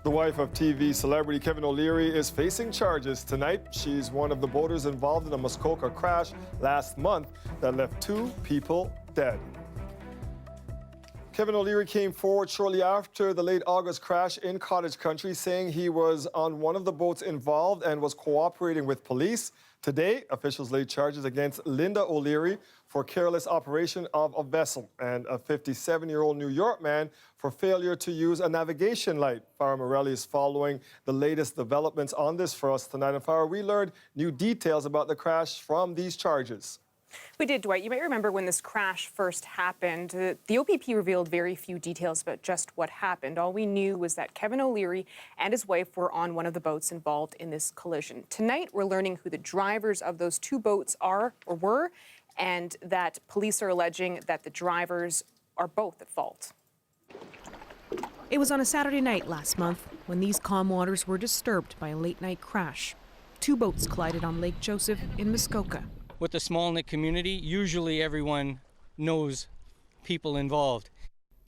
The wife of TV celebrity Kevin O'Leary is facing charges tonight. She's one of the boaters involved in a Muskoka crash last month that left 2 people dead. Kevin O'Leary came forward shortly after the late August crash in Cottage Country, saying he was on one of the boats involved and was cooperating with police. Today, officials laid charges against Linda O'Leary for careless operation of a vessel and a 57-year-old New York man for failure to use a navigation light. Farah Morelli is following the latest developments on this for us tonight. And Farah, we learned new details about the crash from these charges. We did, Dwight. You might remember when this crash first happened, the OPP revealed very few details about just what happened. All we knew was that Kevin O'Leary and his wife were on one of the boats involved in this collision. Tonight, we're learning who the drivers of those 2 boats are or were, and that police are alleging that the drivers are both at fault. It was on a Saturday night last month when these calm waters were disturbed by a late-night crash. 2 boats collided on Lake Joseph in Muskoka. With the small-knit community, usually everyone knows people involved.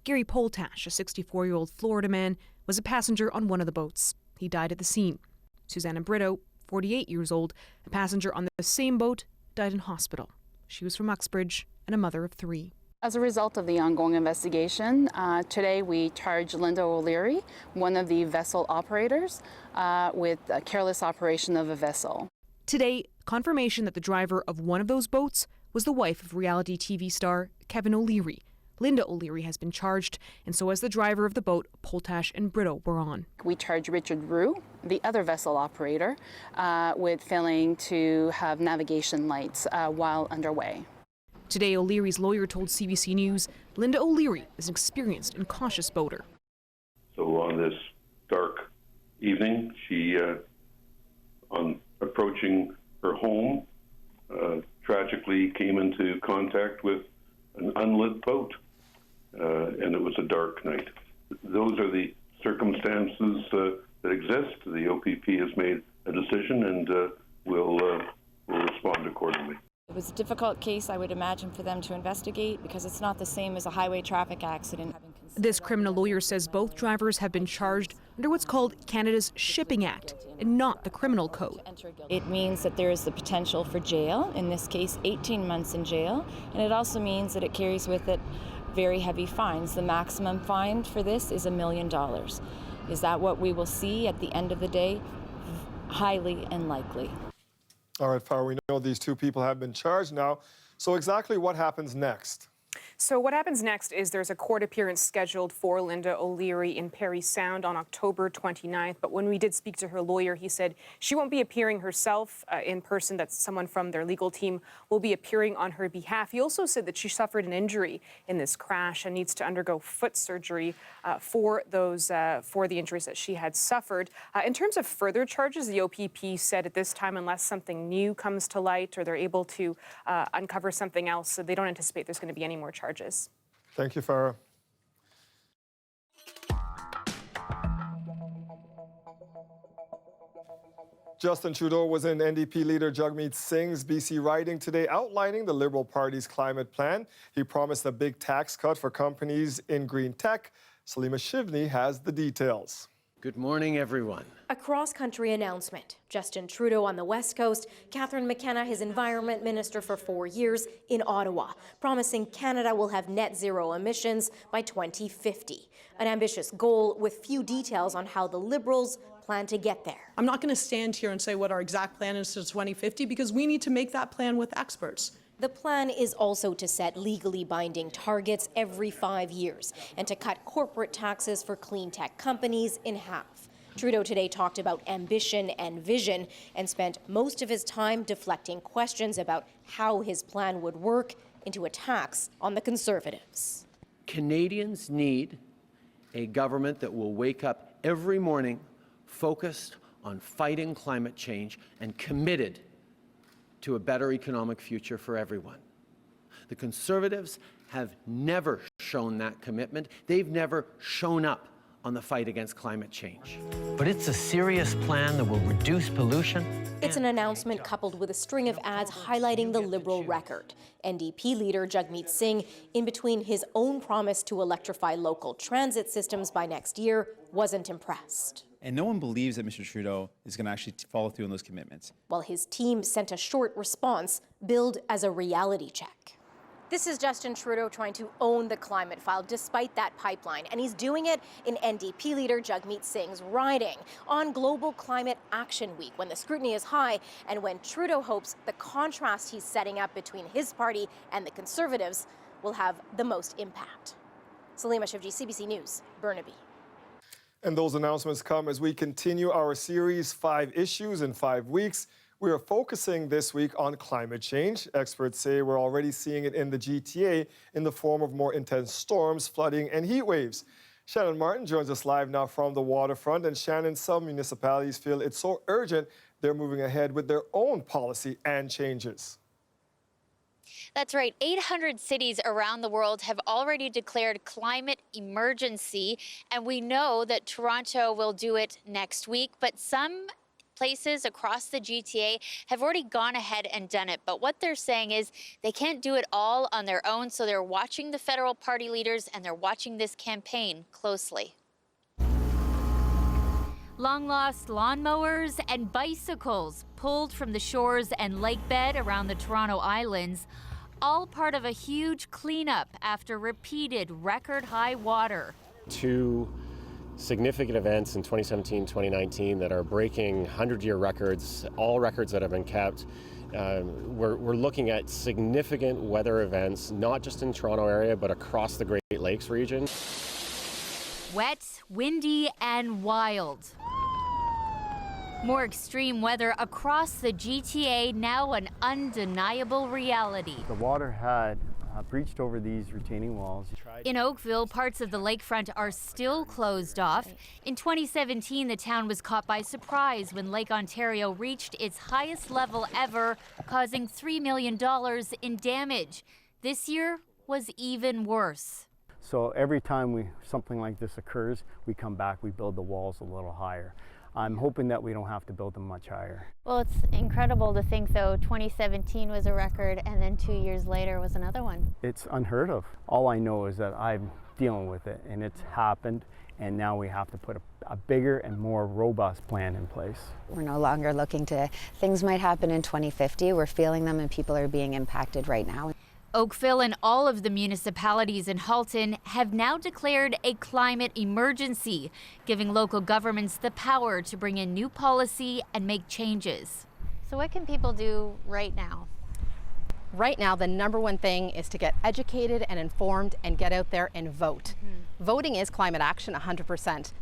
Gary Poltash, a 64-year-old Florida man, was a passenger on one of the boats. He died at the scene. Susanna Brito, 48 years old, a passenger on the same boat, died in hospital. She was from Uxbridge and a mother of 3. As a result of the ongoing investigation, today we charge Linda O'Leary, one of the vessel operators, with a careless operation of a vessel. Today, confirmation that the driver of one of those boats was the wife of reality TV star Kevin O'Leary. Linda O'Leary has been charged, and so has the driver of the boat Poltash and Brito were on. We charge Richard Rue, the other vessel operator, with failing to have navigation lights while underway. Today, O'Leary's lawyer told CBC News Linda O'Leary is an experienced and cautious boater. So on this dark evening, she, on approaching her home, tragically came into contact with an unlit boat, and it was a dark night. Those are the circumstances that exist. The OPP has made a decision, and will respond accordingly. It was a difficult case, I would imagine, for them to investigate because it's not the same as a highway traffic accident. This criminal lawyer says both drivers have been charged under what's called Canada's Shipping Act and not the criminal code. It means that there is the potential for jail, in this case 18 months in jail, and it also means that it carries with it very heavy fines. The maximum fine for this is $1 million. Is that what we will see at the end of the day? Highly unlikely. All right, Farah, we know these 2 people have been charged now. So exactly what happens next? So what happens next is there's a court appearance scheduled for Linda O'Leary in Parry Sound on October 29th. But when we did speak to her lawyer, he said she won't be appearing herself in person, that someone from their legal team will be appearing on her behalf. He also said that she suffered an injury in this crash and needs to undergo foot surgery for the injuries that she had suffered. In terms of further charges, the OPP said at this time, unless something new comes to light or they're able to uncover something else, so they don't anticipate there's going to be any more charges. Thank you, Farah. Justin Trudeau was in NDP leader Jagmeet Singh's BC riding today, outlining the Liberal Party's climate plan. He promised a big tax cut for companies in green tech. Salima Shivni has the details. Good morning, everyone. A cross-country announcement. Justin Trudeau on the West Coast, Catherine McKenna, his environment minister for 4 years, in Ottawa, promising Canada will have net zero emissions by 2050. An ambitious goal with few details on how the Liberals plan to get there. I'm not going to stand here and say what our exact plan is to 2050 because we need to make that plan with experts. The plan is also to set legally binding targets every 5 years and to cut corporate taxes for clean tech companies in half. Trudeau today talked about ambition and vision and spent most of his time deflecting questions about how his plan would work into attacks on the Conservatives. Canadians need a government that will wake up every morning focused on fighting climate change and committed to a better economic future for everyone. The Conservatives have never shown that commitment. They've never shown up on the fight against climate change. But it's a serious plan that will reduce pollution. It's an announcement coupled with a string of ads highlighting the Liberal record. NDP leader Jagmeet Singh, in between his own promise to electrify local transit systems by next year, wasn't impressed. And no one believes that Mr. Trudeau is going to actually follow through on those commitments. While his team sent a short response billed as a reality check. This is Justin Trudeau trying to own the climate file despite that pipeline, and he's doing it in NDP leader Jagmeet Singh's riding on Global Climate Action Week, when the scrutiny is high and when Trudeau hopes the contrast he's setting up between his party and the Conservatives will have the most impact. Salima Shivji, CBC News, Burnaby. And those announcements come as we continue our series, 5 Issues in 5 Weeks. We are focusing this week on climate change. Experts say we're already seeing it in the GTA in the form of more intense storms, flooding, and heat waves. Shannon Martin joins us live now from the waterfront. And Shannon, some municipalities feel it's so urgent they're moving ahead with their own policy and changes. That's right. 800 cities around the world have already declared climate emergency, and we know that Toronto will do it next week, but some places across the GTA have already gone ahead and done it. But what they're saying is they can't do it all on their own, so they're watching the federal party leaders and they're watching this campaign closely. Long-lost lawnmowers and bicycles pulled from the shores and lake bed around the Toronto Islands, all part of a huge cleanup after repeated record-high water. 2 significant events in 2017, 2019 that are breaking 100-year records, all records that have been kept. We're looking at significant weather events, not just in Toronto area, but across the Great Lakes region. Wet, windy, and wild. More extreme weather across the GTA, now an undeniable reality. The water had breached over these retaining walls. In Oakville, parts of the lakefront are still closed off. In 2017, the town was caught by surprise when Lake Ontario reached its highest level ever, causing $3 million in damage. This year was even worse. So every time something like this occurs, we come back, we build the walls a little higher. I'm hoping that we don't have to build them much higher. Well, it's incredible to think, though, 2017 was a record and then 2 years later was another one. It's unheard of. All I know is that I'm dealing with it and it's happened, and now we have to put a bigger and more robust plan in place. We're no longer looking to, things might happen in 2050, we're feeling them and people are being impacted right now. Oakville and all of the municipalities in Halton have now declared a climate emergency, giving local governments the power to bring in new policy and make changes. So what can people do right now? Right now, the number one thing is to get educated and informed and get out there and vote. Voting is climate action 100%.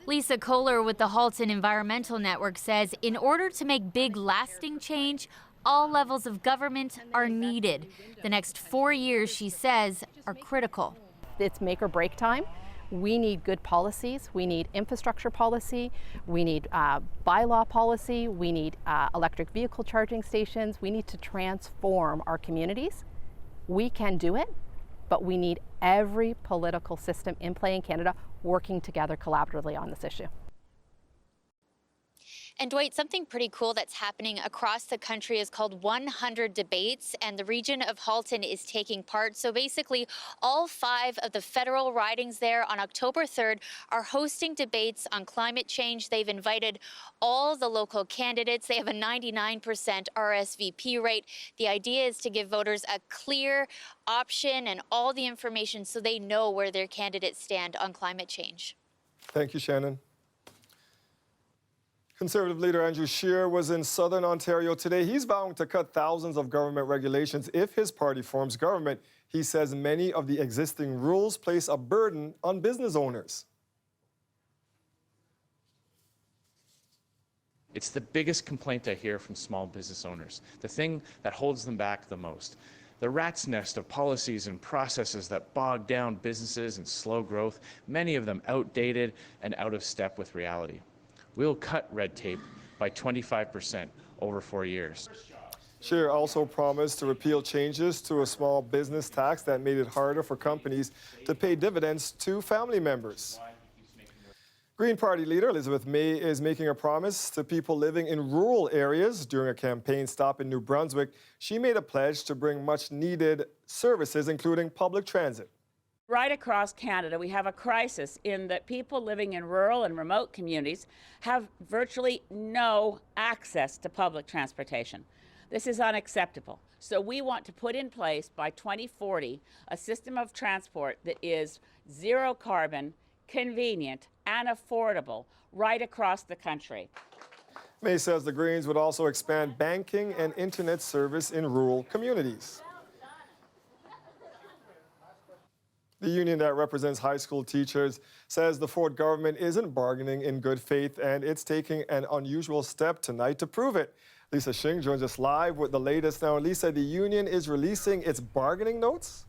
Lisa Kohler with the Halton Environmental Network says in order to make big, lasting change, all levels of government are needed. The next 4 years, she says, are critical. It's make or break time. We need good policies. We need infrastructure policy. We need bylaw policy. We need electric vehicle charging stations. We need to transform our communities. We can do it, but we need every political system in play in Canada working together collaboratively on this issue. And Dwight, something pretty cool that's happening across the country is called 100 Debates, and the region of Halton is taking part. So basically, all 5 of the federal ridings there on October 3rd are hosting debates on climate change. They've invited all the local candidates. They have a 99% RSVP rate. The idea is to give voters a clear option and all the information so they know where their candidates stand on climate change. Thank you, Shannon. Conservative leader Andrew Scheer was in southern Ontario today. He's vowing to cut thousands of government regulations if his party forms government. He says many of the existing rules place a burden on business owners. It's the biggest complaint I hear from small business owners, the thing that holds them back the most. The rat's nest of policies and processes that bog down businesses and slow growth, many of them outdated and out of step with reality. We'll cut red tape by 25% over 4 years. Scheer also promised to repeal changes to a small business tax that made it harder for companies to pay dividends to family members. Green Party leader Elizabeth May is making a promise to people living in rural areas. During a campaign stop in New Brunswick, she made a pledge to bring much-needed services, including public transit. Right across Canada, we have a crisis in that people living in rural and remote communities have virtually no access to public transportation. This is unacceptable. So we want to put in place by 2040 a system of transport that is zero carbon, convenient, and affordable right across the country. May says the Greens would also expand banking and internet service in rural communities. The union that represents high school teachers says the Ford government isn't bargaining in good faith, and it's taking an unusual step tonight to prove it. Lisa Shing joins us live with the latest. Now, Lisa, the union is releasing its bargaining notes?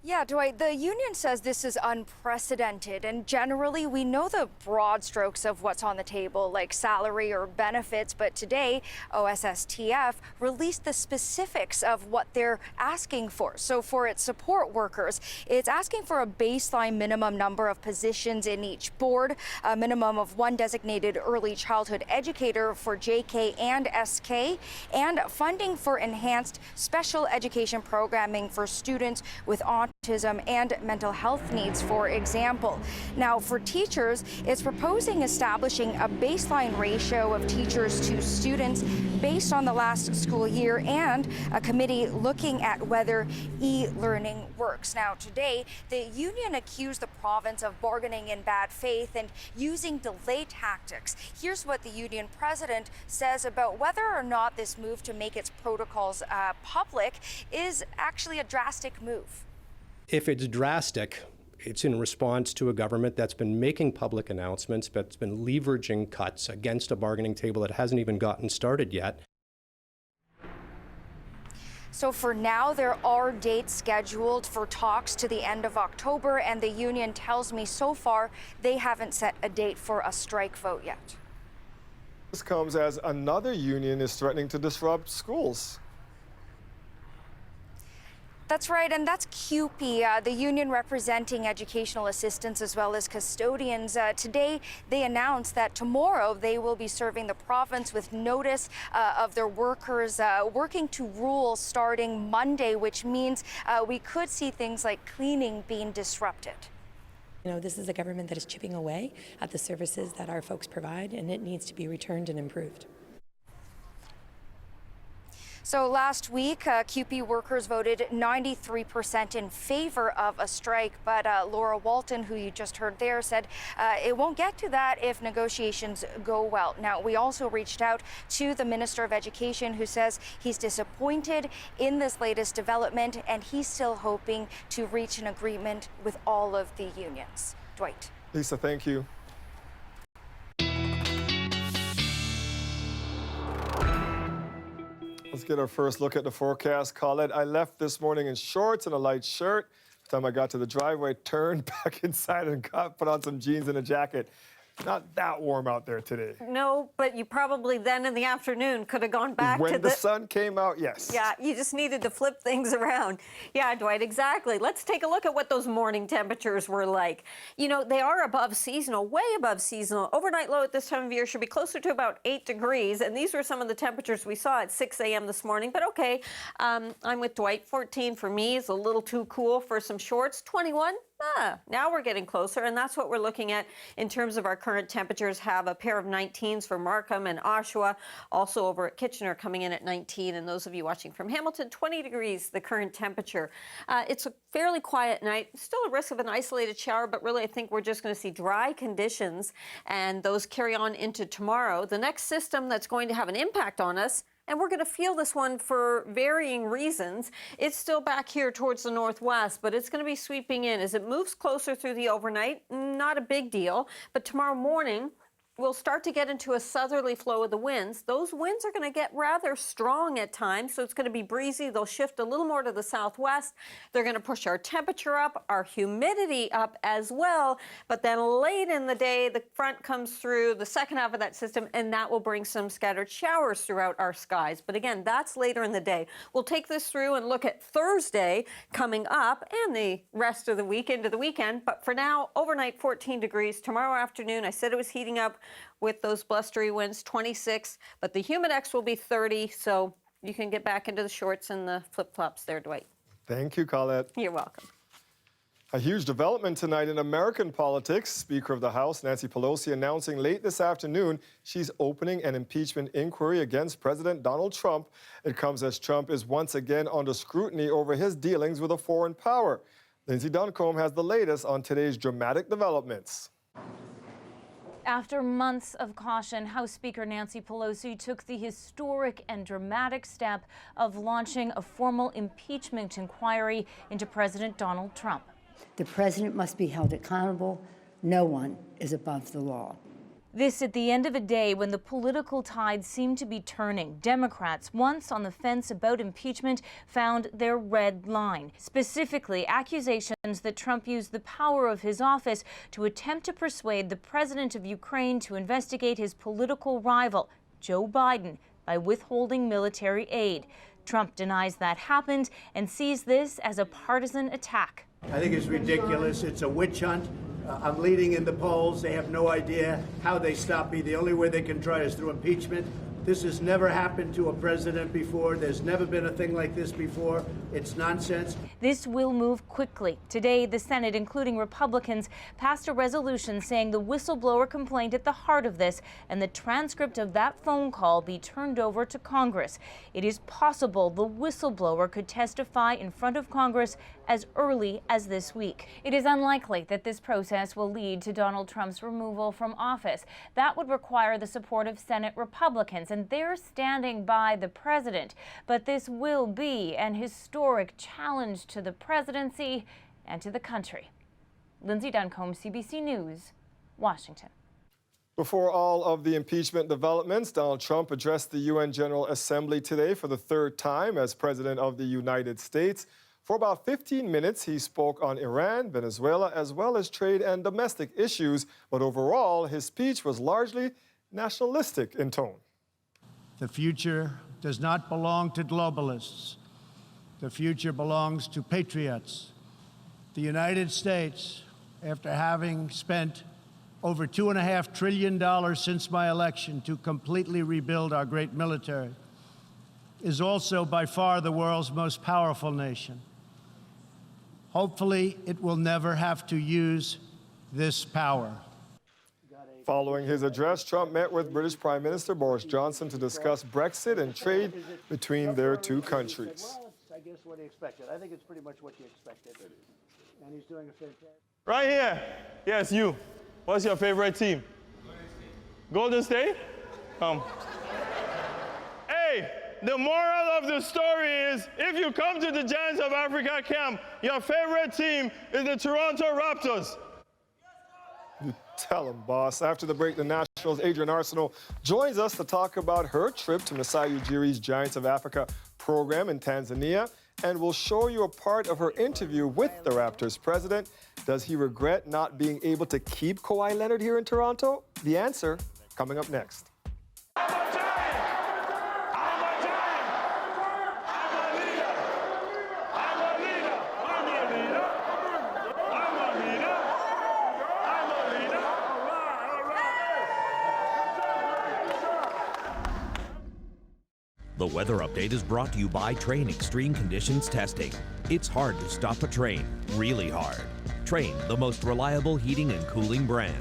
Yeah, Dwight, the union says this is unprecedented, and generally we know the broad strokes of what's on the table, like salary or benefits, but today OSSTF released the specifics of what they're asking for. So for its support workers, it's asking for a baseline minimum number of positions in each board, a minimum of one designated early childhood educator for JK and SK, and funding for enhanced special education programming for students with autism and mental health needs, for example. Now, for teachers, it's proposing establishing a baseline ratio of teachers to students based on the last school year, and a committee looking at whether e-learning works. Now, today, the union accused the province of bargaining in bad faith and using delay tactics. Here's what the union president says about whether or not this move to make its protocols public is actually a drastic move. If it's drastic, it's in response to a government that's been making public announcements, that's been leveraging cuts against a bargaining table that hasn't even gotten started yet. So for now, there are dates scheduled for talks to the end of October, and the union tells me so far they haven't set a date for a strike vote yet. This comes as another union is threatening to disrupt schools. That's right, and that's CUPE, the union representing educational assistants as well as custodians. Today, they announced that tomorrow they will be serving the province with notice of their workers working to rule starting Monday, which means we could see things like cleaning being disrupted. You know, this is a government that is chipping away at the services that our folks provide, and it needs to be returned and improved. So last week, CUPE workers voted 93% in favor of a strike, but Laura Walton, who you just heard there, said it won't get to that if negotiations go well. Now, we also reached out to the Minister of Education, who says he's disappointed in this latest development, and he's still hoping to reach an agreement with all of the unions. Dwight. Lisa, thank you. Let's get our first look at the forecast. Colette, I left this morning in shorts and a light shirt. By the time I got to the driveway, turned back inside and put on some jeans and a jacket. Not that warm out there today. No, but you probably then in the afternoon could have gone back when to the sun came out, yes. Yeah, you just needed to flip things around. Yeah, Dwight, exactly. Let's take a look at what those morning temperatures were like. You know, they are above seasonal, way above seasonal. Overnight low at this time of year should be closer to about 8 degrees, and these were some of the temperatures we saw at 6 a.m. this morning. But okay, I'm with Dwight. 14 for me is a little too cool for some shorts. 21. Now we're getting closer, and that's what we're looking at in terms of our current temperatures. Have a pair of 19s for Markham and Oshawa, also over at Kitchener coming in at 19, and those of you watching from Hamilton, 20 degrees, the current temperature. It's a fairly quiet night, still a risk of an isolated shower, but really I think we're just going to see dry conditions, and those carry on into tomorrow. The next system that's going to have an impact on us, and we're going to feel this one for varying reasons. It's still back here towards the northwest, but it's going to be sweeping in. As it moves closer through the overnight, not a big deal. But tomorrow morning, we'll start to get into a southerly flow of the winds. Those winds are going to get rather strong at times, so it's going to be breezy. They'll shift a little more to the southwest. They're going to push our temperature up, our humidity up as well. But then late in the day, the front comes through the second half of that system, and that will bring some scattered showers throughout our skies. But again, that's later in the day. We'll take this through and look at Thursday coming up and the rest of the week into the weekend. But for now, overnight 14 degrees. Tomorrow afternoon, I said it was heating up with those blustery winds, 26, but the humidex will be 30, so you can get back into the shorts and the flip-flops there, Dwight. Thank you, Colette. You're welcome. A huge development tonight in American politics. Speaker of the House, Nancy Pelosi, announcing late this afternoon she's opening an impeachment inquiry against President Donald Trump. It comes as Trump is once again under scrutiny over his dealings with a foreign power. Lindsay Duncombe has the latest on today's dramatic developments. After months of caution, House Speaker Nancy Pelosi took the historic and dramatic step of launching a formal impeachment inquiry into President Donald Trump. The president must be held accountable. No one is above the law. This at the end of a day when the political tide seemed to be turning. Democrats, once on the fence about impeachment, found their red line. Specifically, accusations that Trump used the power of his office to attempt to persuade the president of Ukraine to investigate his political rival, Joe Biden, by withholding military aid. Trump denies that happened and sees this as a partisan attack. I think it's ridiculous. It's a witch hunt. I'm leading in the polls. They have no idea how they stop me. The only way they can try is through impeachment. This has never happened to a president before. There's never been a thing like this before. It's nonsense. This will move quickly. Today, the Senate, including Republicans, passed a resolution saying the whistleblower complaint at the heart of this and the transcript of that phone call be turned over to Congress. It is possible the whistleblower could testify in front of Congress as early as this week. It is unlikely that this process will lead to Donald Trump's removal from office. That would require the support of Senate Republicans, and they're standing by the president. But this will be an historic challenge to the presidency and to the country. Lindsay Duncombe, CBC News, Washington. Before all of the impeachment developments, Donald Trump addressed the UN General Assembly today for the third time as President of the United States. For about 15 minutes, he spoke on Iran, Venezuela, as well as trade and domestic issues. But overall, his speech was largely nationalistic in tone. The future does not belong to globalists. The future belongs to patriots. The United States, after having spent over $2.5 trillion since my election to completely rebuild our great military, is also by far the world's most powerful nation. Hopefully, it will never have to use this power. Following his address, Trump met with British Prime Minister Boris Johnson to discuss Brexit and trade between their two countries. Well, I guess what he expected. I think it's pretty much what you expected. And he's doing a fantastic. Right here. Yes, you. What's your favorite team? Golden State? Hey, the moral of the story is if you come to the Giants of Africa camp, your favorite team is the Toronto Raptors. You tell him, boss. After the break, the Nationals' Adrian Arsenault joins us to talk about her trip to Masai Ujiri's Giants of Africa program in Tanzania, and we'll show you a part of her interview with the Raptors president. Does he regret not being able to keep Kawhi Leonard here in Toronto? The answer coming up next. The weather update is brought to you by Train Extreme Conditions Testing. It's hard to stop a train, really hard. Train, the most reliable heating and cooling brand.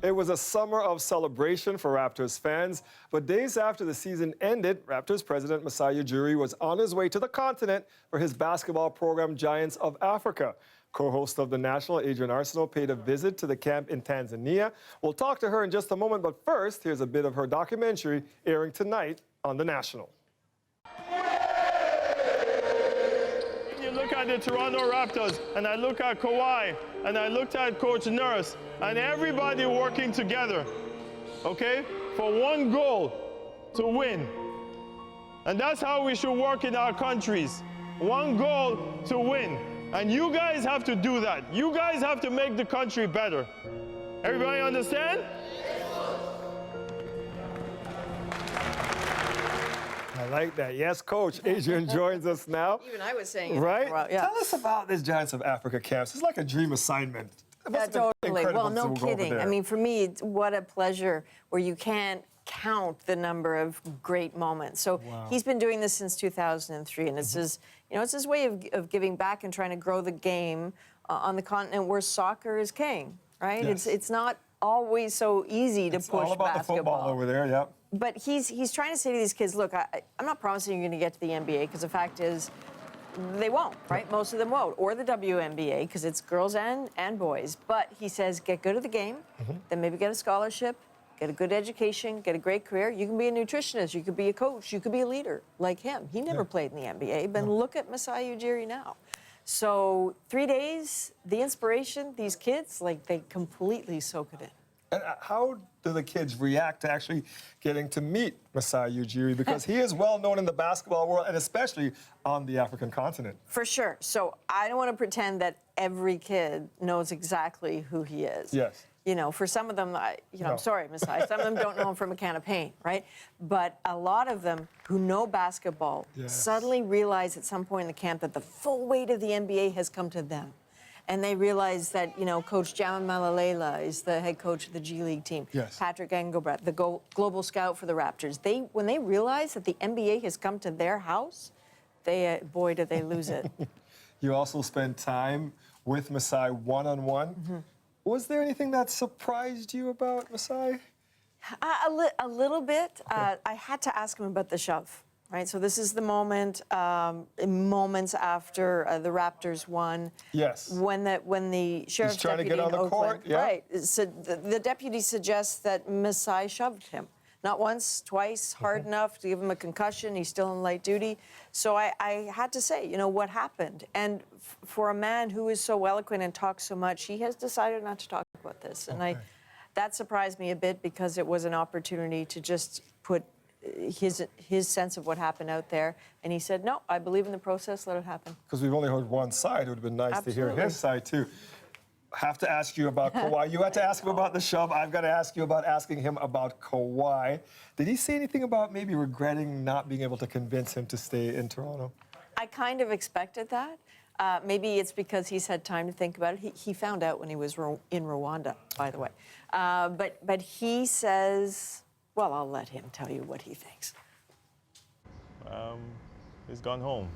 It was a summer of celebration for Raptors fans, but days after the season ended, Raptors president Masai Ujiri was on his way to the continent for his basketball program Giants of Africa. Co-host of The National, Adrian Arsenault, paid a visit to the camp in Tanzania. We'll talk to her in just a moment, but first, here's a bit of her documentary airing tonight on The National. Look at the Toronto Raptors, and I look at Kawhi, and I looked at Coach Nurse, and everybody working together, okay, for one goal, to win. And that's how we should work in our countries. One goal to win. And you guys have to do that. You guys have to make the country better. Everybody understand? I like that. Yes, Coach. Adrian joins us now. Even I was saying it. Right? Well, yeah. Tell us about this Giants of Africa camps. It's like a dream assignment. It must have been Totally. incredible Well, no to go over kidding. there. I mean, for me, what a pleasure where you can't count the number of great moments. So he's been doing this since 2003, and it's his, it's his way of giving back and trying to grow the game on the continent where soccer is king, right? Yes. It's not always so easy to It's push all about basketball. the football over there, yeah. But he's trying to say to these kids, look, I'm not promising you're going to get to the NBA, because the fact is they won't, right? Most of them won't. Or the WNBA, because it's girls and boys. But he says, get good at the game, then maybe get a scholarship, get a good education, get a great career. You can be a nutritionist, you could be a coach, you could be a leader like him. He never played in the NBA, but look at Masai Ujiri now. So 3 days, the inspiration, these kids, like they completely soak it in. And how do the kids react to actually getting to meet Masai Ujiri? Because he is well known in the basketball world, and especially on the African continent. For sure. So I don't want to pretend that every kid knows exactly who he is. Yes. For some of them, No. I'm sorry, Masai, some of them don't know him from a can of paint, right? But a lot of them who know basketball suddenly realize at some point in the camp that the full weight of the NBA has come to them. And they realize that, Coach Jamin Malalela is the head coach of the G League team. Yes. Patrick Engelbrecht, the global scout for the Raptors. When they realize that the NBA has come to their house, boy, do they lose it. You also spent time with Masai one-on-one. Was there anything that surprised you about Masai? A little bit. I had to ask him about the shove. Right, so this is the moment, moments after the Raptors won. Yes. When the sheriff's trying to deputy get on in the Oakland, court, yeah. right? So the deputy suggests that Masai shoved him, not once, twice, hard enough to give him a concussion. He's still on light duty. So I had to say, what happened? And for a man who is so eloquent and talks so much, he has decided not to talk about this, and that surprised me a bit, because it was an opportunity to just put his sense of what happened out there, and he said, no, I believe in the process, let it happen. Because we've only heard one side. It would have been nice to hear his side, too. Have to ask you about Kawhi. You had to ask him about the shove. I've got to ask you about asking him about Kawhi. Did he say anything about maybe regretting not being able to convince him to stay in Toronto? I kind of expected that. Maybe it's because he's had time to think about it. He found out when he was in Rwanda, by the way. But he says, well, I'll let him tell you what he thinks. He's gone home.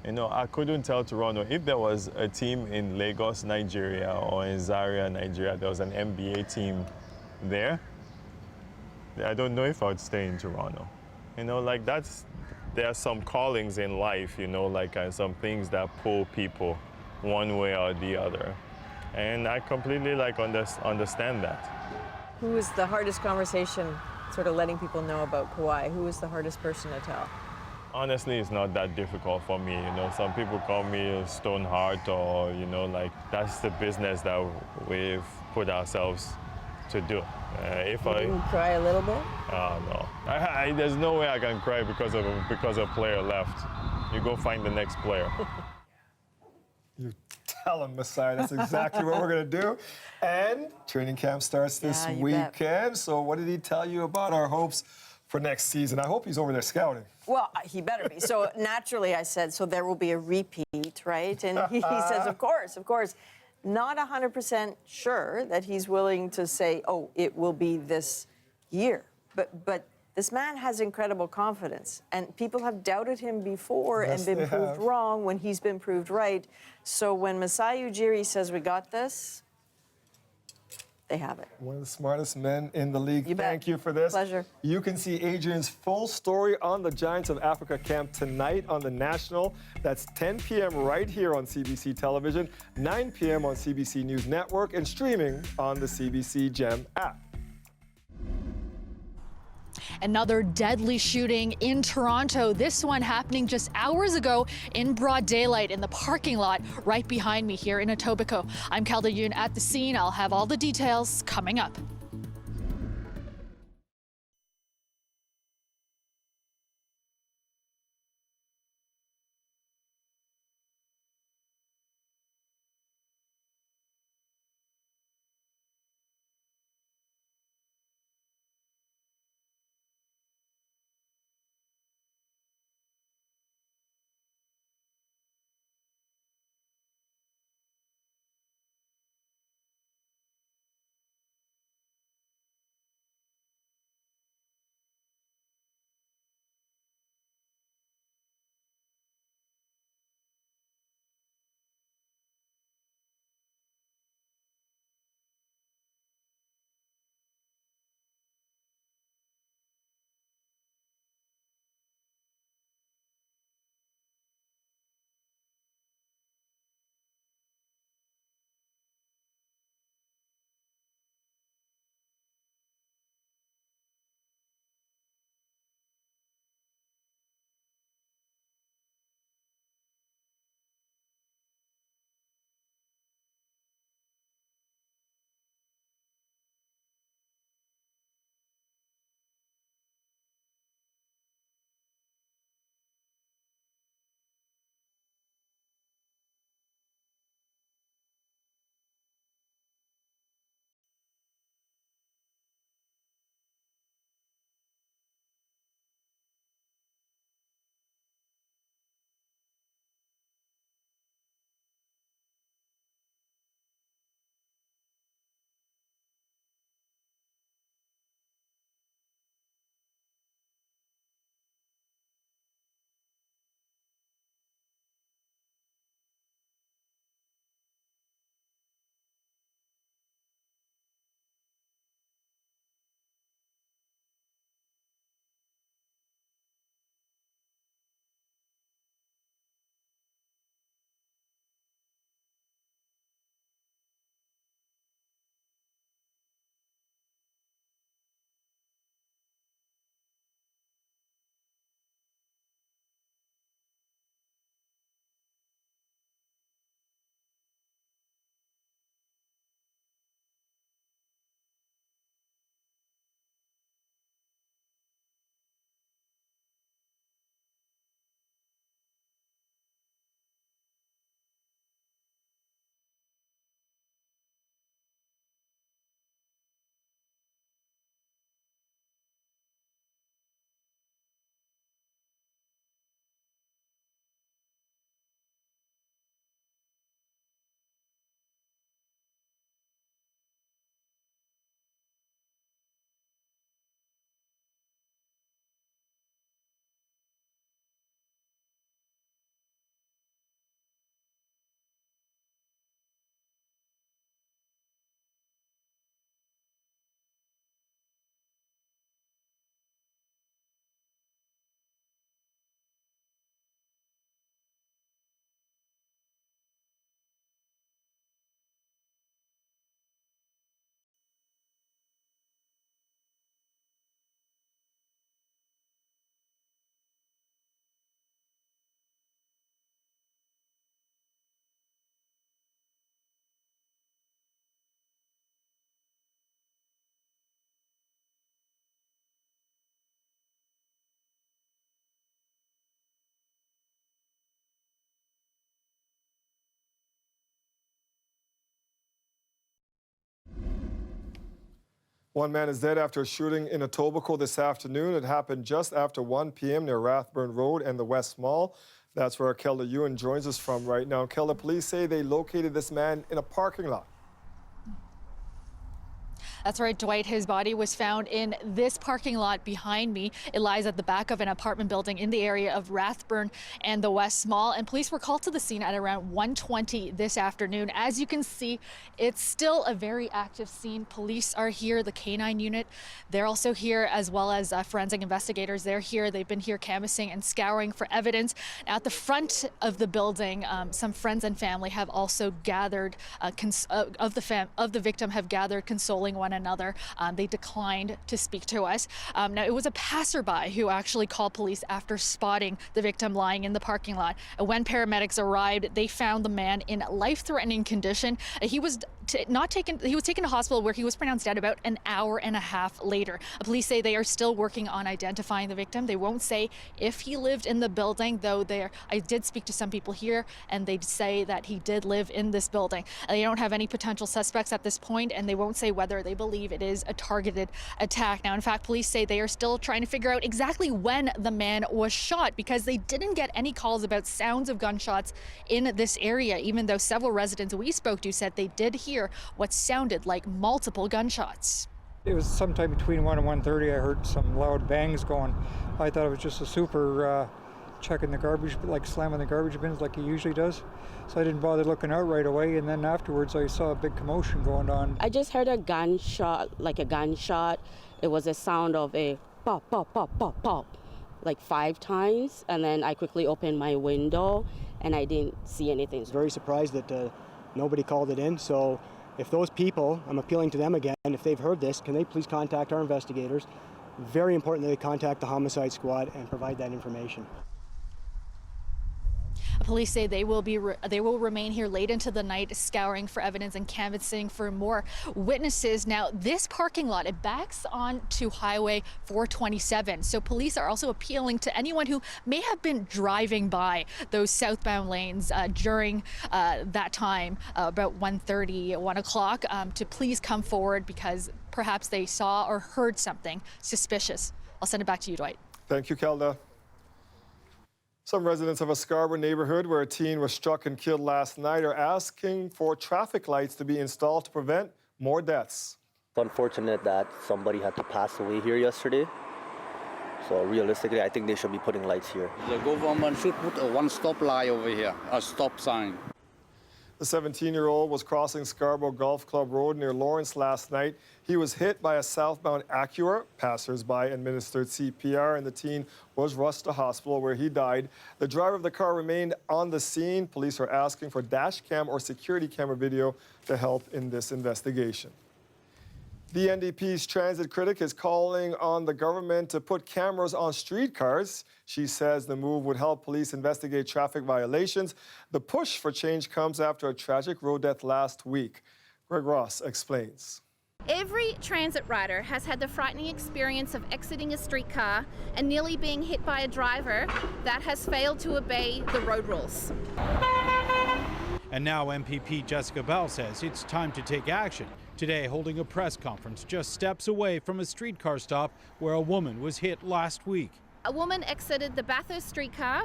I couldn't tell Toronto if there was a team in Lagos, Nigeria, or in Zaria, Nigeria, there was an NBA team there. I don't know if I would stay in Toronto. There are some callings in life, some things that pull people one way or the other. And I completely understand that. Who was the hardest conversation, sort of letting people know about Kawhi? Who was the hardest person to tell? Honestly, it's not that difficult for me. Some people call me a stone heart, or, that's the business that we've put ourselves to do. If I cry a little bit? No. There's no way I can cry because a player left. You go find the next player. You tell him, Masai. That's exactly what we're going to do. And training camp starts this weekend. So what did he tell you about our hopes for next season? I hope he's over there scouting. Well, he better be. So naturally, I said, so there will be a repeat, right? And he says, of course. Not 100% sure that he's willing to say, oh, it will be this year. But this man has incredible confidence, and people have doubted him before and been proved wrong when he's been proved right. So when Masai Ujiri says we got this, they have it. One of the smartest men in the league. You bet. Thank you for this. Pleasure. You can see Adrian's full story on the Giants of Africa camp tonight on the National. That's 10 p.m. right here on CBC Television, 9 p.m. on CBC News Network, and streaming on the CBC Gem app. Another deadly shooting in Toronto. This one happening just hours ago in broad daylight in the parking lot right behind me here in Etobicoke. I'm Kelda Yoon at the scene. I'll have all the details coming up. One man is dead after a shooting in Etobicoke this afternoon. It happened just after 1 p.m. near Rathburn Road and the West Mall. That's where Kelda Ewan joins us from right now. Kelda, police say they located this man in a parking lot. That's right, Dwight. His body was found in this parking lot behind me. It lies at the back of an apartment building in the area of Rathburn and the West Mall. And police were called to the scene at around 1:20 this afternoon. As you can see, it's still a very active scene. Police are here, the K9 unit. They're also here, as well as forensic investigators. They're here. They've been here canvassing and scouring for evidence. At the front of the building, some friends and family have also gathered, of the victim have gathered, consoling one another. They declined to speak to us. Now, it was a passerby who actually called police after spotting the victim lying in the parking lot. When paramedics arrived, they found the man in life-threatening condition. He was taken to hospital, where he was pronounced dead about an hour and a half later. Police say they are still working on identifying the victim. They won't say if he lived in the building, though I did speak to some people here, and they say that he did live in this building. They don't have any potential suspects at this point, and they won't say whether they believe it is a targeted attack. Now, in fact, police say they are still trying to figure out exactly when the man was shot, because they didn't get any calls about sounds of gunshots in this area, even though several residents we spoke to said they did hear what sounded like multiple gunshots. It was sometime between 1 and 1:30. I heard some loud bangs going. I thought it was just a super checking the garbage, like slamming the garbage bins like he usually does. So I didn't bother looking out right away, and then afterwards I saw a big commotion going on. I just heard a gunshot, like a gunshot. It was a sound of a pop, pop, pop, pop, pop, like 5 times, and then I quickly opened my window and I didn't see anything. I was very surprised that nobody called it in. So if those people, I'm appealing to them again, if they've heard this, can they please contact our investigators? Very important that they contact the homicide squad and provide that information. Police say they will remain here late into the night, scouring for evidence and canvassing for more witnesses. Now, this parking lot, it backs onto Highway 427. So police are also appealing to anyone who may have been driving by those southbound lanes during that time, about 1:30, 1 o'clock, to please come forward, because perhaps they saw or heard something suspicious. I'll send it back to you, Dwight. Thank you, Kelda. Some residents of a Scarborough neighborhood where a teen was struck and killed last night are asking for traffic lights to be installed to prevent more deaths. It's unfortunate that somebody had to pass away here yesterday. So realistically, I think they should be putting lights here. The government should put a one-stop light over here, a stop sign. The 17-year-old was crossing Scarborough Golf Club Road near Lawrence last night. He was hit by a southbound Acura. Passers-by administered CPR, and the teen was rushed to hospital, where he died. The driver of the car remained on the scene. Police are asking for dash cam or security camera video to help in this investigation. The NDP's transit critic is calling on the government to put cameras on streetcars. She says the move would help police investigate traffic violations. The push for change comes after a tragic road death last week. Greg Ross explains. Every transit rider has had the frightening experience of exiting a streetcar and nearly being hit by a driver that has failed to obey the road rules. And now MPP Jessica Bell says it's time to take action. Today, holding a press conference just steps away from a streetcar stop where a woman was hit last week. A woman exited the Bathurst streetcar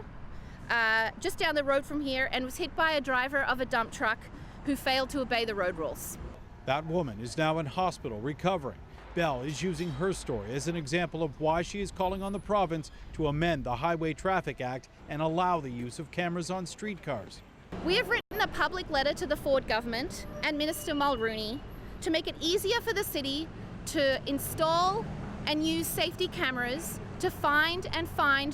just down the road from here and was hit by a driver of a dump truck who failed to obey the road rules. That woman is now in hospital recovering. Bell is using her story as an example of why she is calling on the province to amend the Highway Traffic Act and allow the use of cameras on streetcars. We have written a public letter to the Ford government and Minister Mulrooney to make it easier for the city to install and use safety cameras to find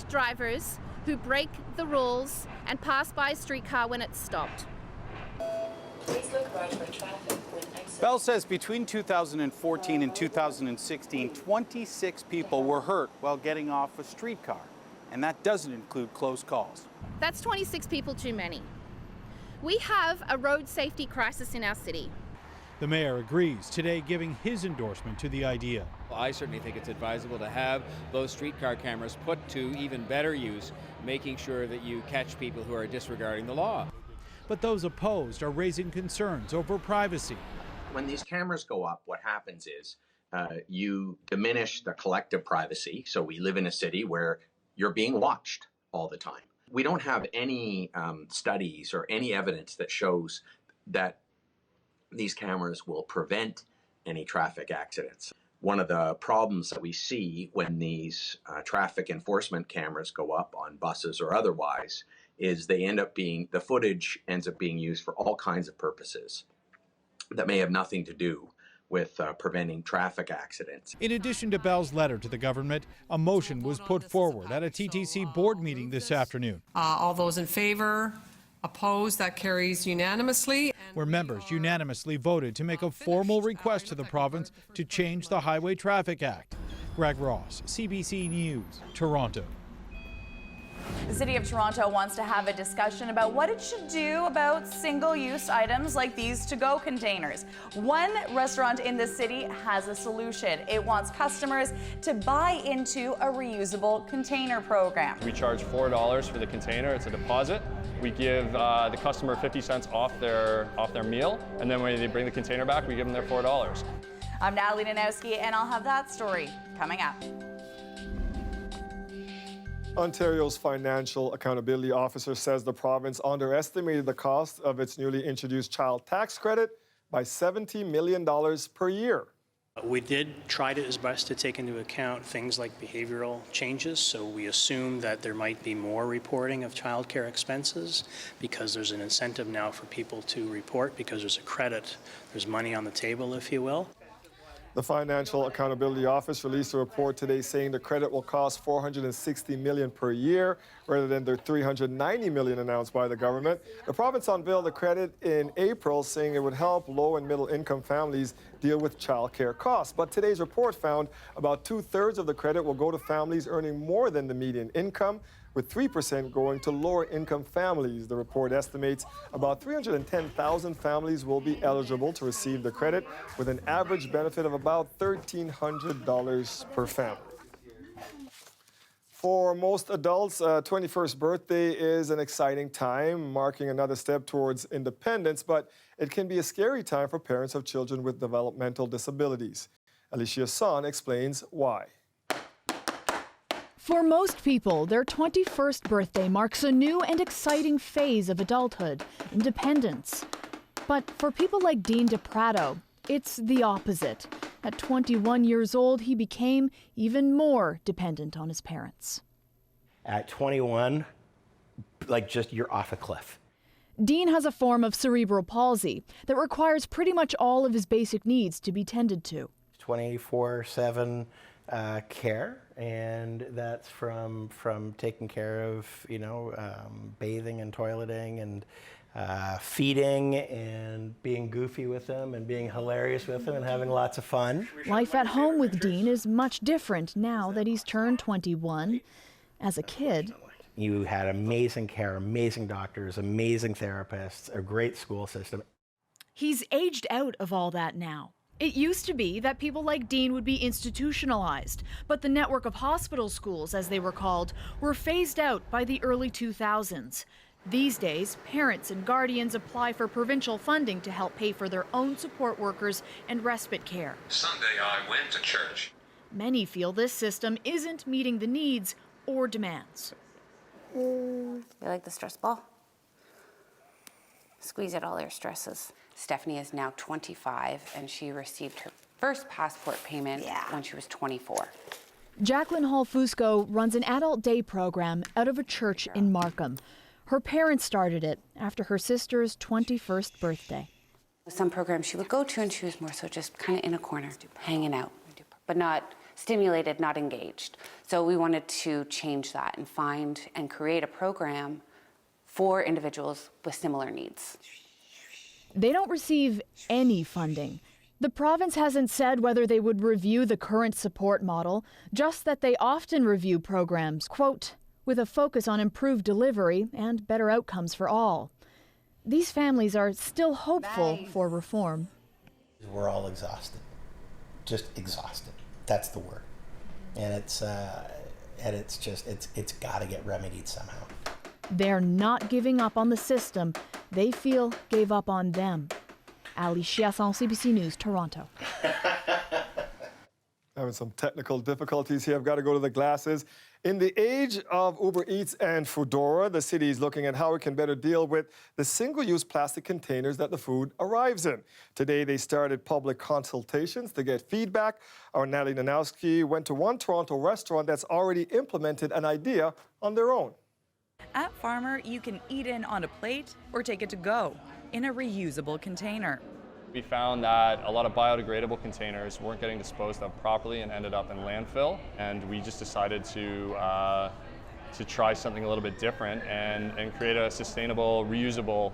drivers who break the rules and pass by a streetcar when it's stopped. Please look right for traffic when exiting. Bell says between 2014 and 2016, 26 people were hurt while getting off a streetcar, and that doesn't include close calls. That's 26 people too many. We have a road safety crisis in our city. The mayor agrees, today giving his endorsement to the idea. Well, I certainly think it's advisable to have those streetcar cameras put to even better use, making sure that you catch people who are disregarding the law. But those opposed are raising concerns over privacy. When these cameras go up, what happens is you diminish the collective privacy. So we live in a city where you're being watched all the time. We don't have any studies or any evidence that shows that these cameras will prevent any traffic accidents. One of the problems that we see when these traffic enforcement cameras go up on buses or otherwise is the footage ends up being used for all kinds of purposes that may have nothing to do with preventing traffic accidents. In addition to Bell's letter to the government, a motion was put forward at a TTC board meeting this afternoon. All those in favor? Opposed? That carries unanimously. Where members unanimously voted to make a formal request to the province to change the Highway Traffic Act. Greg Ross, CBC News, Toronto. The City of Toronto wants to have a discussion about what it should do about single-use items like these to-go containers. One restaurant in the city has a solution. It wants customers to buy into a reusable container program. We charge $4 for the container. It's a deposit. We give the customer 50 cents off their meal, and then when they bring the container back, we give them their $4. I'm Natalie Danowski, and I'll have that story coming up. Ontario's financial accountability officer says the province underestimated the cost of its newly introduced child tax credit by $70 million per year. We did try as best to take into account things like behavioral changes, so we assume that there might be more reporting of childcare expenses because there's an incentive now for people to report because there's a credit, there's money on the table, if you will. The Financial Accountability Office released a report today saying the credit will cost $460 million per year rather than the $390 million announced by the government. The province unveiled the credit in April, saying it would help low and middle income families deal with childcare costs. But today's report found about 2/3 of the credit will go to families earning more than the median income, with 3% going to lower income families. The report estimates about 310,000 families will be eligible to receive the credit, with an average benefit of about $1,300 per family. For most adults, 21st birthday is an exciting time, marking another step towards independence, but it can be a scary time for parents of children with developmental disabilities. Alicia Son explains why. For most people, their 21st birthday marks a new and exciting phase of adulthood, independence. But for people like Dean DePrato, it's the opposite. At 21 years old, he became even more dependent on his parents. At 21, you're off a cliff. Dean has a form of cerebral palsy that requires pretty much all of his basic needs to be tended to. 24/7 care, and that's from taking care of, bathing and toileting and feeding and being goofy with them and being hilarious with them and having lots of fun. Life at home with Dean is much different now that he's turned 21. As a kid, you had amazing care, amazing doctors, amazing therapists, a great school system. He's aged out of all that now. It used to be that people like Dean would be institutionalized, but the network of hospital schools, as they were called, were phased out by the early 2000s. These days, parents and guardians apply for provincial funding to help pay for their own support workers and respite care. Sunday I went to church. Many feel this system isn't meeting the needs or demands. You like the stress ball? Squeeze out all your stresses. Stephanie is now 25, and she received her first passport payment when she was 24. Jacqueline Hall-Fusco runs an adult day program out of a church in Markham. Her parents started it after her sister's 21st birthday. Some programs she would go to, and she was more so just kind of in a corner, hanging out, but not stimulated, not engaged. So we wanted to change that and find and create a program for individuals with similar needs. They don't receive any funding. The province hasn't said whether they would review the current support model, just that they often review programs, quote, with a focus on improved delivery and better outcomes for all. These families are still hopeful for reform. We're all exhausted, just exhausted. That's the word. And it's got to get remedied somehow. They're not giving up on the system they feel gave up on them. Alicia Son, CBC News, Toronto. Having some technical difficulties here. I've got to go to the glasses. In the age of Uber Eats and Foodora, the city is looking at how it can better deal with the single-use plastic containers that the food arrives in. Today, they started public consultations to get feedback. Our Natalie Nanowski went to one Toronto restaurant that's already implemented an idea on their own. At Farmer, you can eat in on a plate or take it to go in a reusable container. We found that a lot of biodegradable containers weren't getting disposed of properly and ended up in landfill, and we just decided to try something a little bit different and create a sustainable, reusable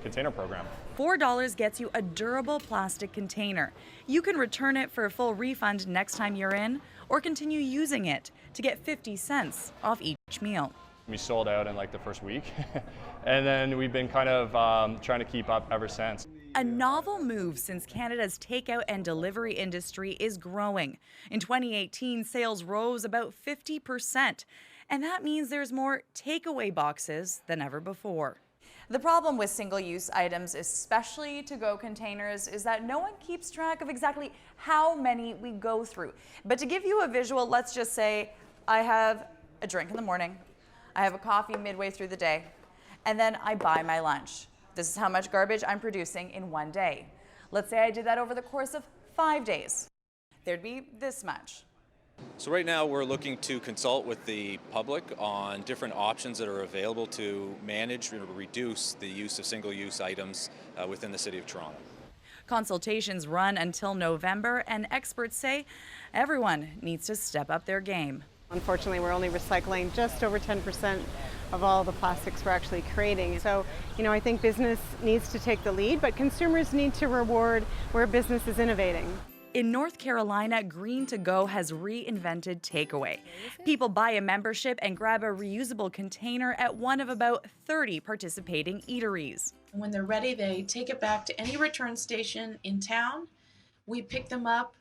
container program. $4 gets you a durable plastic container. You can return it for a full refund next time you're in, or continue using it to get 50 cents off each meal. We sold out in like the first week, and then we've been kind of trying to keep up ever since. A novel move since Canada's takeout and delivery industry is growing. In 2018, sales rose about 50%, and that means there's more takeaway boxes than ever before. The problem with single-use items, especially to-go containers, is that no one keeps track of exactly how many we go through. But to give you a visual, let's just say I have a drink in the morning, I have a coffee midway through the day, and then I buy my lunch. This is how much garbage I'm producing in one day. Let's say I did that over the course of 5 days. There'd be this much. So right now we're looking to consult with the public on different options that are available to manage or reduce the use of single-use items within the City of Toronto. Consultations run until November, and experts say everyone needs to step up their game. Unfortunately, we're only recycling just over 10% of all the plastics we're actually creating. So, I think business needs to take the lead, but consumers need to reward where business is innovating. In North Carolina, Green to Go has reinvented takeaway. People buy a membership and grab a reusable container at one of about 30 participating eateries. When they're ready, they take it back to any return station in town. We pick them up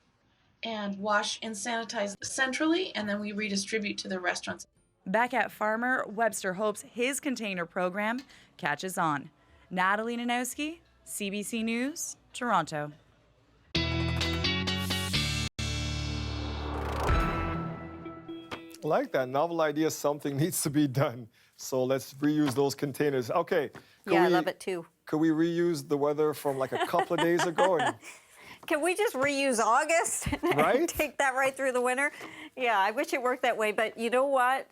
and wash and sanitize centrally, and then we redistribute to the restaurants. Back at Farmer, Webster hopes his container program catches on. Natalie Nanowski, CBC News, Toronto. I like that. Novel idea, something needs to be done. So let's reuse those containers. Okay. Yeah, I love it too. Could we reuse the weather from like a couple of days ago? Can we just reuse August and take that right through the winter? Yeah, I wish it worked that way, but you know what?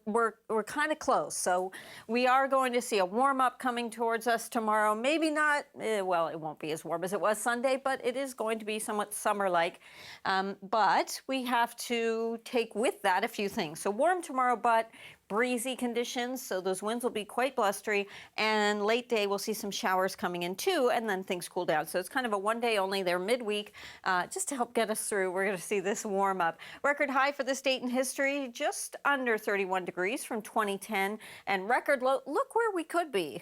We're kind of close. So we are going to see a warm-up coming towards us tomorrow. Maybe not, well, it won't be as warm as it was Sunday, but it is going to be somewhat summer-like. But we have to take with that a few things. So warm tomorrow, but breezy conditions, so those winds will be quite blustery, and late day we'll see some showers coming in too, and then things cool down. So it's kind of a one day only there midweek, just to help get us through. We're going to see this warm up. Record high for this date in history, just under 31 degrees from 2010, and record low. Look where we could be,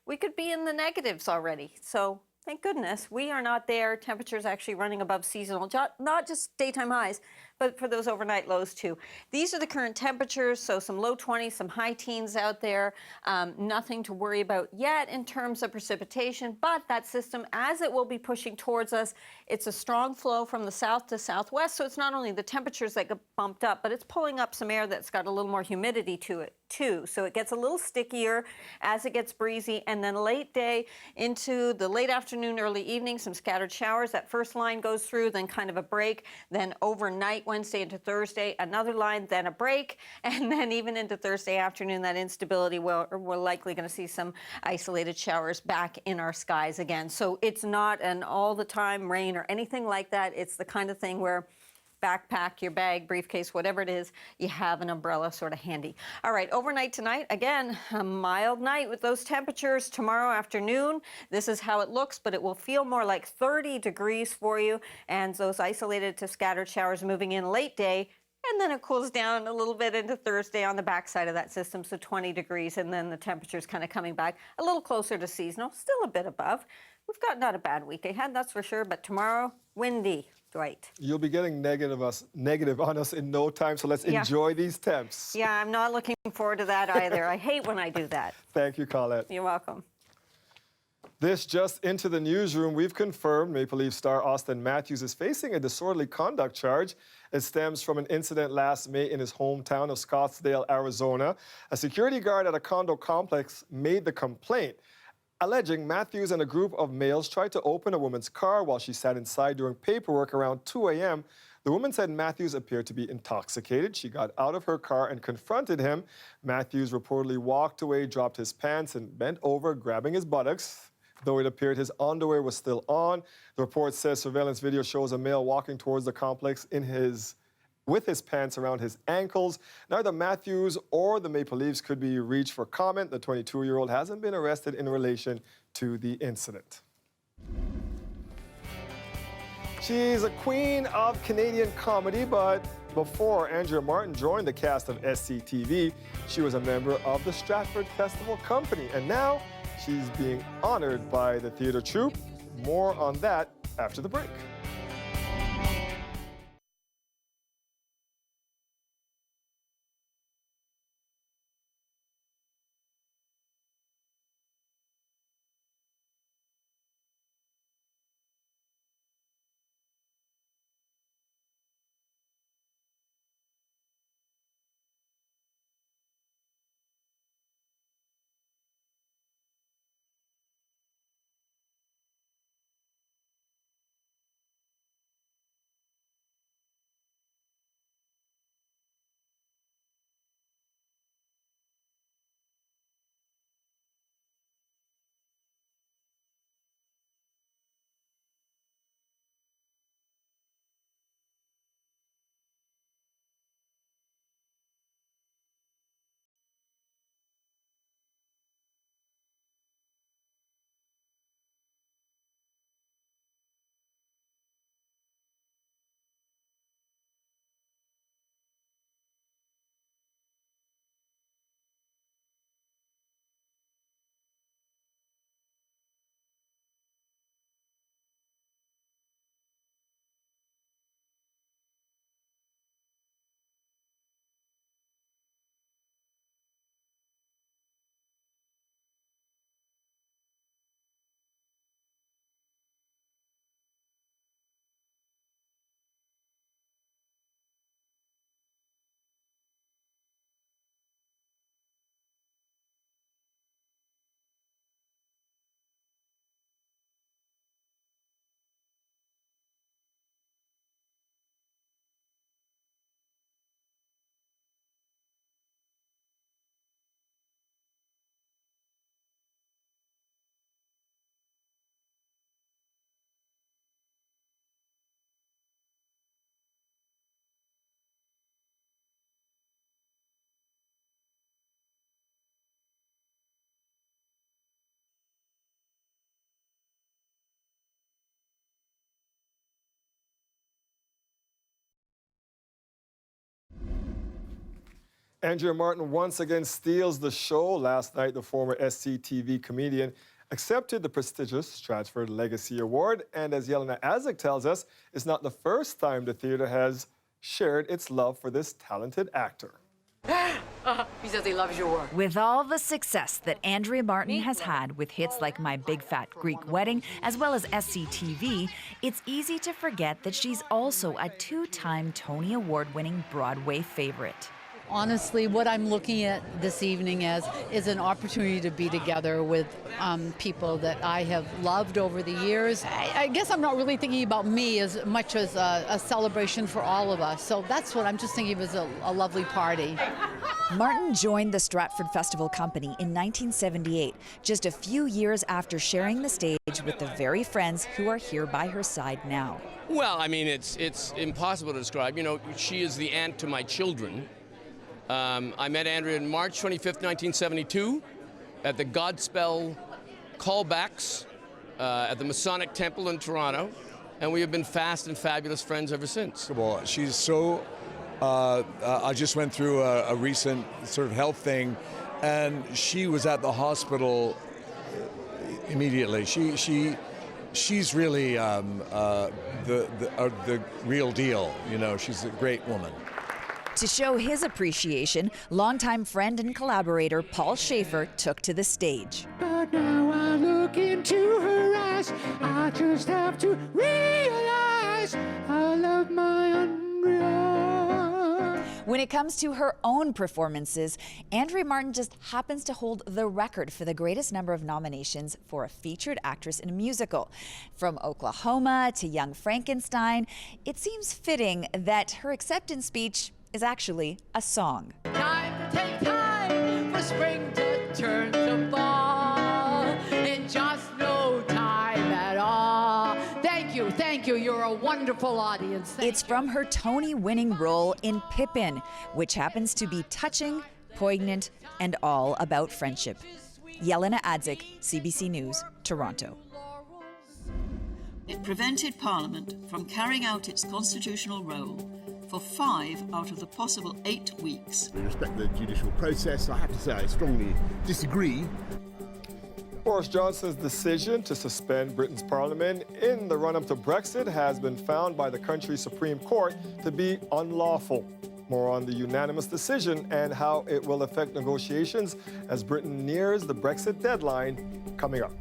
we could be in the negatives already. So thank goodness we are not there. Temperatures actually running above seasonal, not just daytime highs, but for those overnight lows too. These are the current temperatures, so some low 20s, some high teens out there. Nothing to worry about yet in terms of precipitation, but that system, as it will be pushing towards us, it's a strong flow from the south to southwest, so it's not only the temperatures that get bumped up, but it's pulling up some air that's got a little more humidity to it too. So it gets a little stickier as it gets breezy, and then late day into the late afternoon, early evening, some scattered showers. That first line goes through, then kind of a break, then overnight Wednesday into Thursday, another line, then a break, and then even into Thursday afternoon, that instability, we're likely going to see some isolated showers back in our skies again. So it's not an all the time rain or anything like that. It's the kind of thing where backpack, your bag, briefcase, whatever it is, you have an umbrella sort of handy. All right, overnight tonight, again, a mild night with those temperatures. Tomorrow afternoon, this is how it looks, but it will feel more like 30 degrees for you, and those isolated to scattered showers moving in late day, and then it cools down a little bit into Thursday on the backside of that system, so 20 degrees, and then the temperatures kind of coming back a little closer to seasonal, still a bit above. We've got not a bad week ahead, that's for sure, but tomorrow, windy. Right. You'll be getting negative on us in no time, so let's enjoy these temps. Yeah, I'm not looking forward to that either. I hate when I do that. Thank you, Colette. You're welcome. This just into the newsroom. We've confirmed Maple Leaf star Austin Matthews is facing a disorderly conduct charge. It stems from an incident last May in his hometown of Scottsdale, Arizona. A security guard at a condo complex made the complaint, alleging Matthews and a group of males tried to open a woman's car while she sat inside doing paperwork around 2 a.m. The woman said Matthews appeared to be intoxicated. She got out of her car and confronted him. Matthews reportedly walked away, dropped his pants, and bent over, grabbing his buttocks. Though it appeared his underwear was still on. The report says surveillance video shows a male walking towards the complex with his pants around his ankles. Neither Matthews or the Maple Leafs could be reached for comment. The 22-year-old hasn't been arrested in relation to the incident. She's a queen of Canadian comedy, but before Andrea Martin joined the cast of SCTV, she was a member of the Stratford Festival Company, and now she's being honored by the theater troupe. More on that after the break. Andrea Martin once again steals the show. Last night, the former SCTV comedian accepted the prestigious Stratford Legacy Award. And as Yelena Azik tells us, it's not the first time the theater has shared its love for this talented actor. He says he loves your work. With all the success that Andrea Martin has had with hits like My Big Fat Greek Wedding, as well as SCTV, it's easy to forget that she's also a two-time Tony Award-winning Broadway favorite. Honestly, what I'm looking at this evening is an opportunity to be together with people that I have loved over the years. I guess I'm not really thinking about me as much as a celebration for all of us. So that's what I'm just thinking of as a lovely party. Martin joined the Stratford Festival Company in 1978, just a few years after sharing the stage with the very friends who are here by her side now. Well, I mean, it's impossible to describe. You know, she is the aunt to my children. I met Andrea on March 25th, 1972 at the Godspell callbacks at the Masonic Temple in Toronto, and we have been fast and fabulous friends ever since. Well, she's so, I just went through a recent sort of health thing, and she was at the hospital immediately. She's really the real deal, you know, she's a great woman. To show his appreciation, longtime friend and collaborator Paul Schaefer took to the stage. But now I look look into her eyes, I just have to realize I love my Andrea. When it comes to her own performances, Andrea Martin just happens to hold the record for the greatest number of nominations for a featured actress in a musical. From Oklahoma to Young Frankenstein, it seems fitting that her acceptance speech is actually a song. Time to take time for spring to turn to fall in just no time at all. Thank you, you're a wonderful audience. It's from her Tony-winning role in Pippin, which happens to be touching, poignant, and all about friendship. Yelena Adzik, CBC News, Toronto. It prevented Parliament from carrying out its constitutional role for 5 out of the possible 8 weeks. We respect the judicial process. I have to say I strongly disagree. Boris Johnson's decision to suspend Britain's parliament in the run-up to Brexit has been found by the country's Supreme Court to be unlawful. More on the unanimous decision and how it will affect negotiations as Britain nears the Brexit deadline coming up.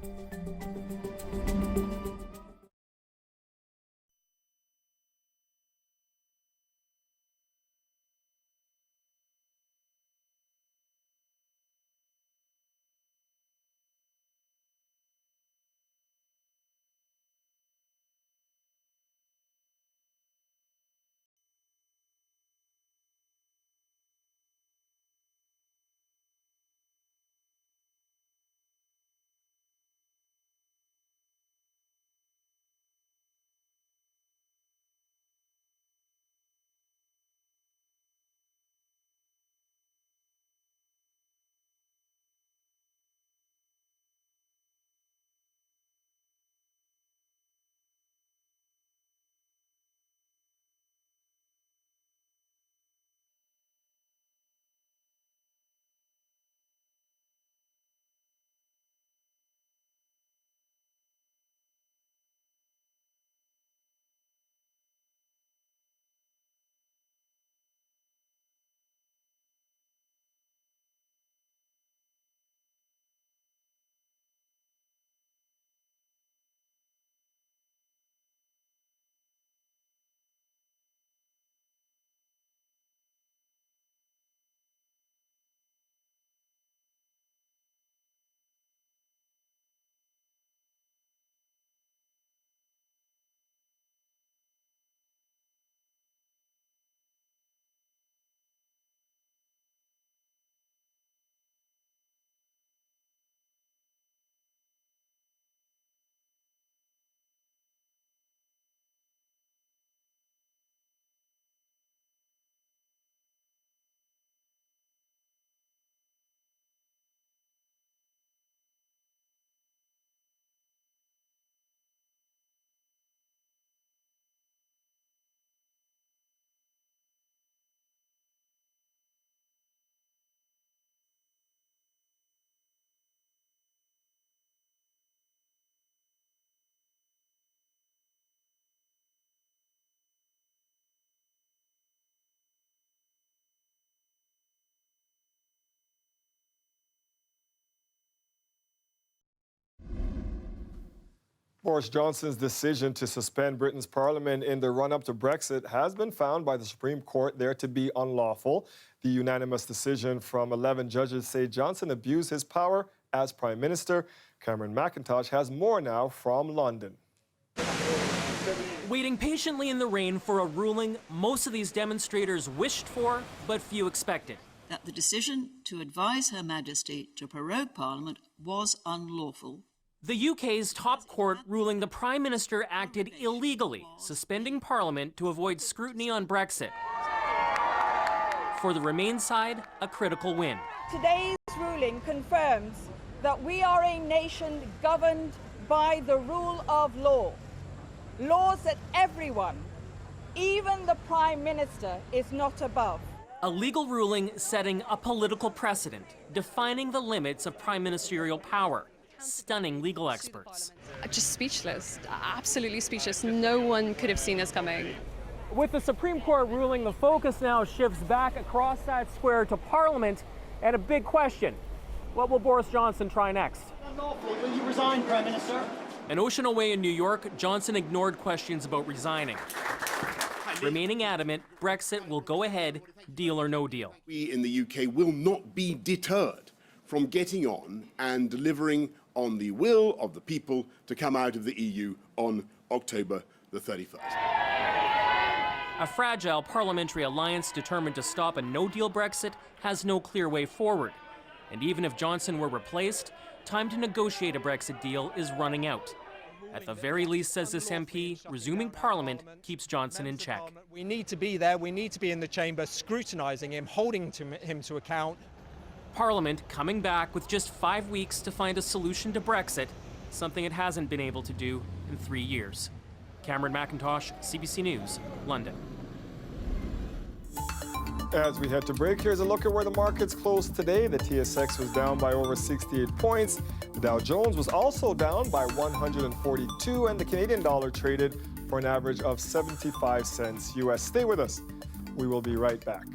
Boris Johnson's decision to suspend Britain's parliament in the run-up to Brexit has been found by the Supreme Court there to be unlawful. The unanimous decision from 11 judges say Johnson abused his power as Prime Minister. Cameron McIntosh has more now from London. Waiting patiently in the rain for a ruling most of these demonstrators wished for, but few expected. That the decision to advise Her Majesty to prorogue Parliament was unlawful. The UK's top court ruling the Prime Minister acted illegally, suspending Parliament to avoid scrutiny on Brexit. For the Remain side, a critical win. Today's ruling confirms that we are a nation governed by the rule of law. Laws that everyone, even the Prime Minister, is not above. A legal ruling setting a political precedent, defining the limits of prime ministerial power. Stunning legal experts. Just speechless, absolutely speechless. No one could have seen this coming. With the Supreme Court ruling, the focus now shifts back across that square to Parliament and a big question. What will Boris Johnson try next? Lawfully, will you resign, Prime Minister? An ocean away in New York, Johnson ignored questions about resigning. Remaining adamant, Brexit will go ahead, deal or no deal. We in the UK will not be deterred from getting on and delivering on the will of the people to come out of the EU on October the 31st. A fragile parliamentary alliance determined to stop a no-deal Brexit has no clear way forward. And even if Johnson were replaced, time to negotiate a Brexit deal is running out. At the very least, says this MP, resuming Parliament keeps Johnson in check. We need to be there, we need to be in the chamber scrutinising him, holding him to account. Parliament coming back with just 5 weeks to find a solution to Brexit, something it hasn't been able to do in 3 years. Cameron McIntosh, CBC News, London. As we head to break, here's a look at where the markets closed today. The TSX was down by over 68 points. The Dow Jones was also down by 142, and the Canadian dollar traded for an average of 75 cents US. Stay with us. We will be right back.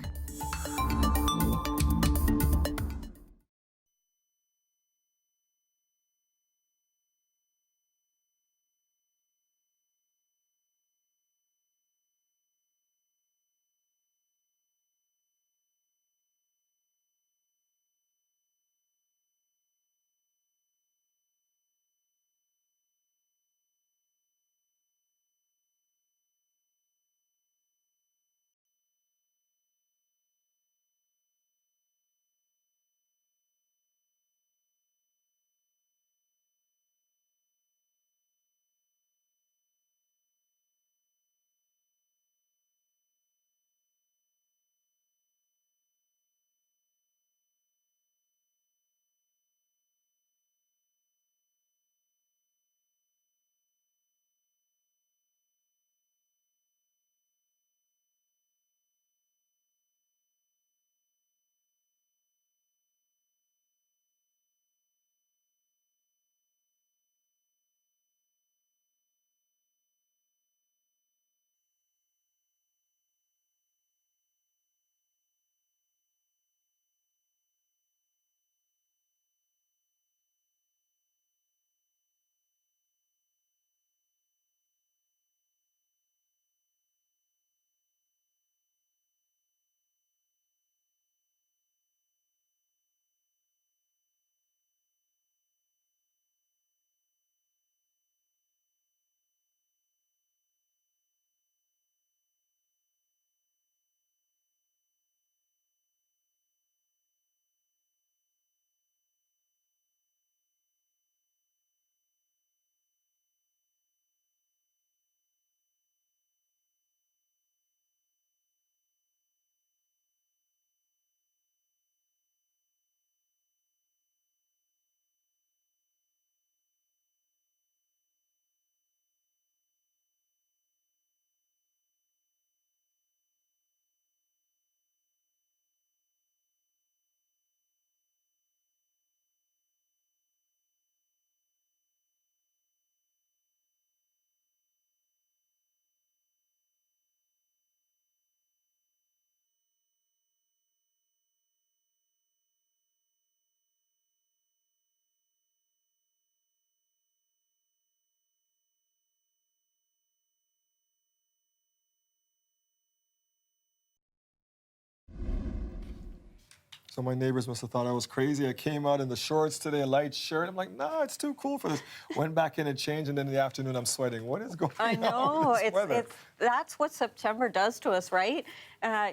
So my neighbors must have thought I was crazy. I came out in the shorts today, a light shirt. I'm like, nah, it's too cool for this. Went back in and changed, and then in the afternoon I'm sweating. What is going on? I know. with this weather? That's what September does to us, right?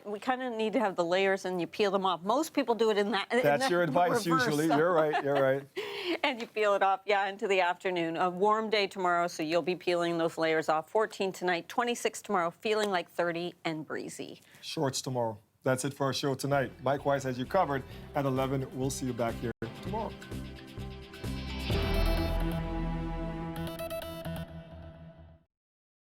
We kind of need to have the layers, and you peel them off. Most people do it in that. That's your advice usually. So. You're right. You're right. And you peel it off, yeah, into the afternoon. A warm day tomorrow, so you'll be peeling those layers off. 14 tonight, 26 tomorrow, feeling like 30 and breezy. Shorts tomorrow. That's it for our show tonight. Mike Weiss has you covered at 11. We'll see you back here.